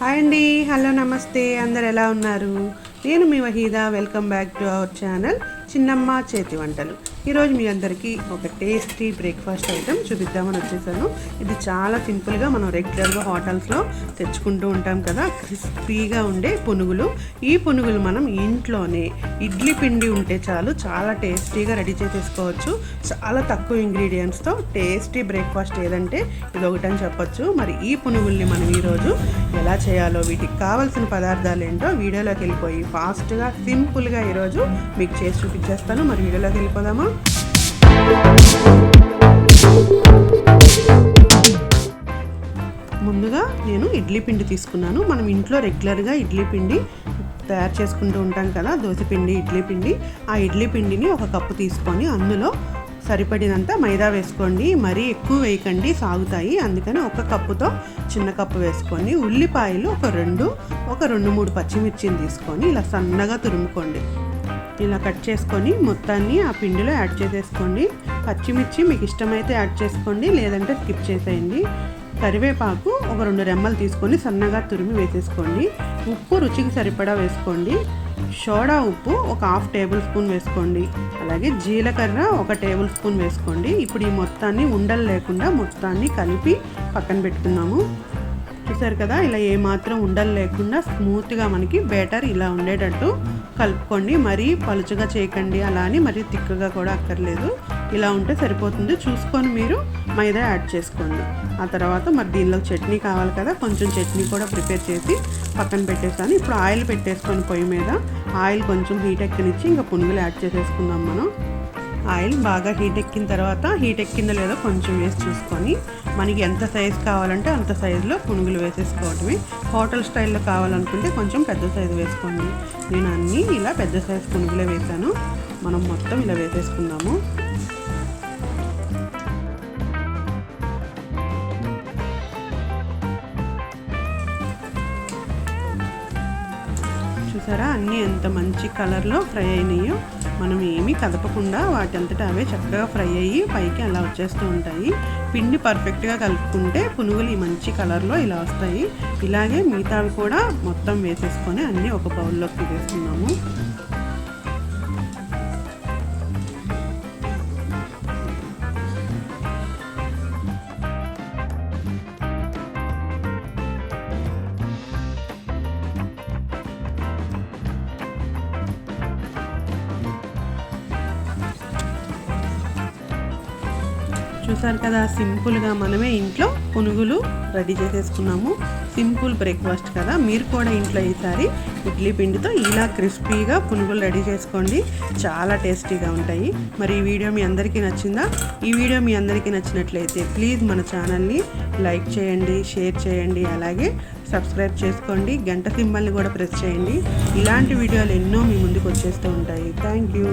Hi అండి, hello నమస్తే. అందరు ఎలా ఉన్నారు? నేను మీ Waheeda. Welcome back to our channel చిన్నమ్మ చేతి వంటలు. ఈరోజు మీ అందరికీ ఒక టేస్టీ బ్రేక్ఫాస్ట్ ఐటెం చూపిద్దామని వచ్చేసాను. ఇది చాలా సింపుల్గా మనం రెగ్యులర్గా హోటల్స్లో తెచ్చుకుంటూ ఉంటాం కదా, క్రిస్పీగా ఉండే పునుగులు. ఈ పునుగులు మనం ఇంట్లోనే ఇడ్లీ పిండి ఉంటే చాలు, చాలా టేస్టీగా రెడీ చేసేసుకోవచ్చు. చాలా తక్కువ ఇంగ్రీడియంట్స్తో టేస్టీ బ్రేక్ఫాస్ట్ ఏదంటే ఇది ఒకటని చెప్పొచ్చు. మరి ఈ పునుగుల్ని మనం ఈరోజు ఎలా చేయాలో, వీటికి కావాల్సిన పదార్థాలు ఏంటో వీడియోలోకి వెళ్ళిపోయి ఫాస్ట్గా సింపుల్గా ఈరోజు మీకు చేసి చూపించేస్తాను. మరి వీడియోలోకి వెళ్ళిపోదామా? ముందుగా నేను ఇడ్లీ పిండి తీసుకున్నాను. మనం ఇంట్లో రెగ్యులర్గా ఇడ్లీ పిండి తయారు చేసుకుంటూ ఉంటాం కదా, దోశపిండి, ఇడ్లీ పిండి. ఆ ఇడ్లీ పిండిని ఒక కప్పు తీసుకొని అందులో సరిపడినంత మైదా వేసుకోండి. మరీ ఎక్కువ వేయకండి, సాగుతాయి. అందుకని ఒక కప్పుతో చిన్న కప్పు వేసుకొని ఉల్లిపాయలు ఒక రెండు మూడు పచ్చిమిర్చిని తీసుకొని ఇలా సన్నగా తురుముకోండి. ఇలా కట్ చేసుకొని మొత్తాన్ని ఆ పిండిలో యాడ్ చేసేసుకోండి. పచ్చిమిర్చి మీకు ఇష్టమైతే యాడ్ చేసుకోండి, లేదంటే స్కిప్ చేసేయండి. కరివేపాకు ఒక 2 రెమ్మలు తీసుకొని సన్నగా తురిమి వేసేసుకోండి. ఉప్పు రుచికి సరిపడా వేసుకోండి. సోడా ఉప్పు ఒక 1/2 టేబుల్ స్పూన్ వేసుకోండి. అలాగే జీలకర్ర 1 టేబుల్ స్పూన్ వేసుకోండి. ఇప్పుడు ఈ మొత్తాన్ని ఉండలు లేకుండా మొత్తాన్ని కలిపి పక్కన పెట్టుకున్నాము. చూసారు కదా, ఇలా ఏమాత్రం ఉండలు లేకుండా స్మూత్గా మనకి బ్యాటర్ ఇలా ఉండేటట్టు కలుపుకోండి. మరీ పలుచగా చేయకండి, అలా అని మరీ తిక్కుగా కూడా అక్కర్లేదు. ఇలా ఉంటే సరిపోతుంది. చూసుకొని మీరు మైదా యాడ్ చేసుకోండి. ఆ తర్వాత మరి దీనిలో చట్నీ కావాలి కదా, కొంచెం చట్నీ కూడా ప్రిపేర్ చేసి పక్కన పెట్టేసాను. ఇప్పుడు ఆయిల్ పెట్టేసుకొని పొయ్యి మీద ఆయిల్ కొంచెం హీట్ ఎక్కనిచ్చి ఇంకా పునుగులు యాడ్ చేసేసుకుందాం. మనం ఆయిల్ బాగా హీట్ ఎక్కిన తర్వాత, హీట్ ఎక్కిందో లేదో కొంచెం వేసి చూసుకొని మనకి ఎంత సైజు కావాలంటే అంత సైజులో పునుగులు వేసేసుకోవటమే. హోటల్ స్టైల్లో కావాలనుకుంటే కొంచెం పెద్ద సైజు వేసుకోండి. నేను అన్నీ ఇలా పెద్ద సైజు పునుగులే వేసాను. మనం మొత్తం ఇలా వేసేసుకుందాము. చూసారా, అన్నీ ఎంత మంచి కలర్లో ఫ్రై అయినాయో. మనం ఏమీ కదపకుండా వాటి అంతటా అవే చక్కగా ఫ్రై అయ్యి పైకి అలా వచ్చేస్తూ ఉంటాయి. పిండి పర్ఫెక్ట్గా కలుపుకుంటే పునుగులు ఈ మంచి కలర్లో ఇలా వస్తాయి. ఇలాగే మిగతావి కూడా మొత్తం వేసేసుకొని అన్నీ ఒక బౌల్లోకి తీసేసుకున్నాము. చూసారు కదా, సింపుల్గా మనమే ఇంట్లో పునుగులు రెడీ చేసేసుకున్నాము. సింపుల్ బ్రేక్ఫాస్ట్ కదా, మీరు కూడా ఇంట్లో ఈసారి ఇడ్లీ పిండితో ఇలా క్రిస్పీగా పునుగులు రెడీ చేసుకోండి. చాలా టేస్టీగా ఉంటాయి. మరి ఈ వీడియో మీ అందరికీ నచ్చిందా? ఈ వీడియో మీ అందరికీ నచ్చినట్లయితే ప్లీజ్ మన ఛానల్ని లైక్ చేయండి, షేర్ చేయండి, అలాగే సబ్స్క్రైబ్ చేసుకోండి. గంట సింబల్ని కూడా ప్రెస్ చేయండి. ఇలాంటి వీడియోలు ఎన్నో మీ ముందుకు వచ్చేస్తూ ఉంటాయి. Thank you.